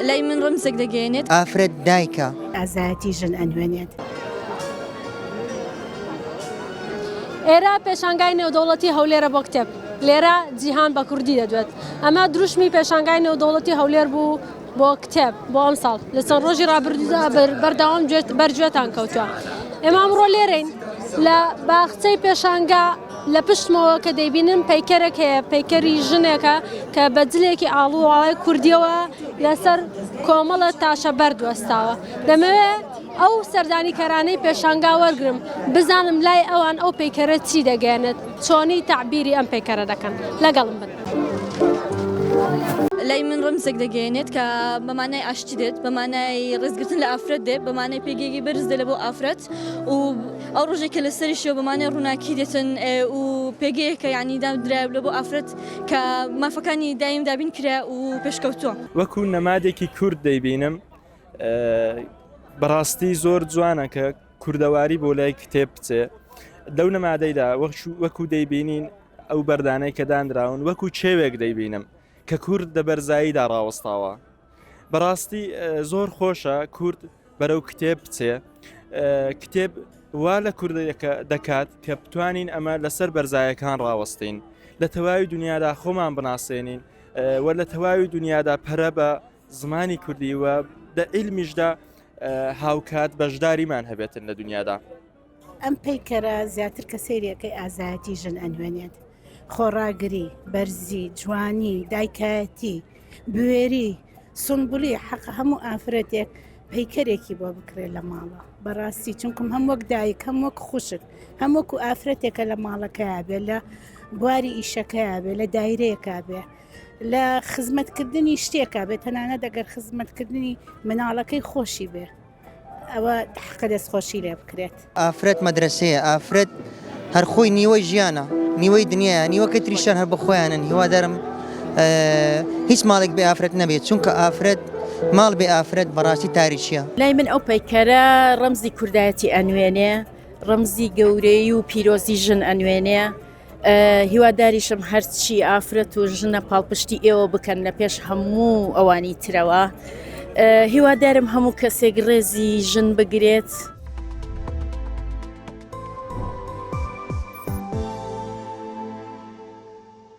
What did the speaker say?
لای من ڕەمزێک دەگەێنێت ئافرەت دایکە ئازایەتی ژن ئەنوێنێت. ئێرە پێشانگای نێودەوڵەتی هەولێرە بۆ کتێب لێرە جیهان بە کوردی دەدوێت ئەمە دروشمی پێشانگای نێودەوڵەتی هەولێر بوو بۆ کتێب بۆ ئەم ساڵ لە چەند ڕۆژی ڕابردوودا بەردەوام بەرگوێتان کەوتووە. ئێمە ئەمڕۆ لێرەین لە باخچەی پێشانگا لە پشتمەوە کە دەیبینم پەیکەرێک هەیە پەیکەری ژنێکە کە بە جلێکی ئاڵوواڵای کوردیەوە لەسەر کۆمەڵە تاشە بەردوەستاوە. دەمەوێت ئەو سەردانی کەرانەی پێشانگا وەرگرم بزانم لای ئەوان ئەو پەیکەرە چی دەگەێنێت چۆنی تعبیری ئەم پەیکەرە دەکەن لەگەڵم بن. لای من ڕەمزێک دەگەێنێت کە بەمانای ئاشتی دێت بەمانای ڕێزگرتن لە ئافرەت دێت بەمانای پێگەیەکی بەرز دێت لە بۆ ئافرەت و ئەو ڕۆژێکە لەسەریشەوە بەمانای ڕووناکی دێتن و پێگەیەکە یعنی دامدرایە لە بۆ ئافرەت کە مافەکانی دایم دابین کرا و پێشکەوتووە. وەکو نەمادێکی کورد دەیبینم بەڕاستی زۆر جوانە کە کوردەواری بۆ لای کتێب بچێ لەو نەمادەیدا وەکو دەیبینین ئەو بەردانەی کە دانراون وەکو چێوێک دەیبینم کە کورد لە بەرزاییدا ڕاوەستاوە. بەڕاستی زۆر خۆشە کورد بەرەو کتێب بچێ کتێب وا لە کوردەکە دەکات کە بتوانین ئەمە لەسەر بەرزایەکان ڕاوەستین لە تەواوی دنیادا خۆمان بناسێنین و لە تەواوی دنیادا پەرە بە زمانی کوردی و لە عیلمیشدا هاوکات بەشداریمان هەبێتن لە دنیادا. ئەم پەیکەرە زیاتر کە سەیرەکەی ئازایەتی ژن ئەنوێنێت خۆڕاگری بەرزی جوانی دایکایەتی بوێری سنبولی حەق هەموو ئافرەتێک پەیکەرێکی بۆ بکرێت لە ماڵە بەڕاستی چونکم هەم وەک دایک هەم وەک خوشک هەم وەکو ئافرەتێکە لە ماڵەکەیا بێ لە بواری ئیشەکەیا بێ لە دایرەیەکا بێ لە خزمەتکردنی شتێکا بێت تەنانەت ئەگەر خزمەتکردنی مناڵەکەی خۆشی بێ ئەوە حقە دەستخۆشی لێ بکرێت. ئافرەت مەدرسەیە ئافرەت هەر خۆی نیوەی ژیانە نیوەی دنیاە نیوەکە تریشان هەر بەخۆیانن هیوادارم هیچ ماڵێک بێ ئافرەت نەبێت چونکە ئافرەت ماڵ بێ ئافرەت بەڕاستی تاریشیە. لای من ئەو پەیکەرە ڕەمزی کوردایەتی ئەنوێنێ ڕەمزی گەورەی و پیرۆزی ژن ئەنوێنێ هیواداریشم هەرچی ئافرەت و ژنە پاڵپشتی ئێوە بکەن لە پێش هەموو ئەوانی ترەوە هیوادارم هەموو کەسێک ڕێزی ژن بگرێت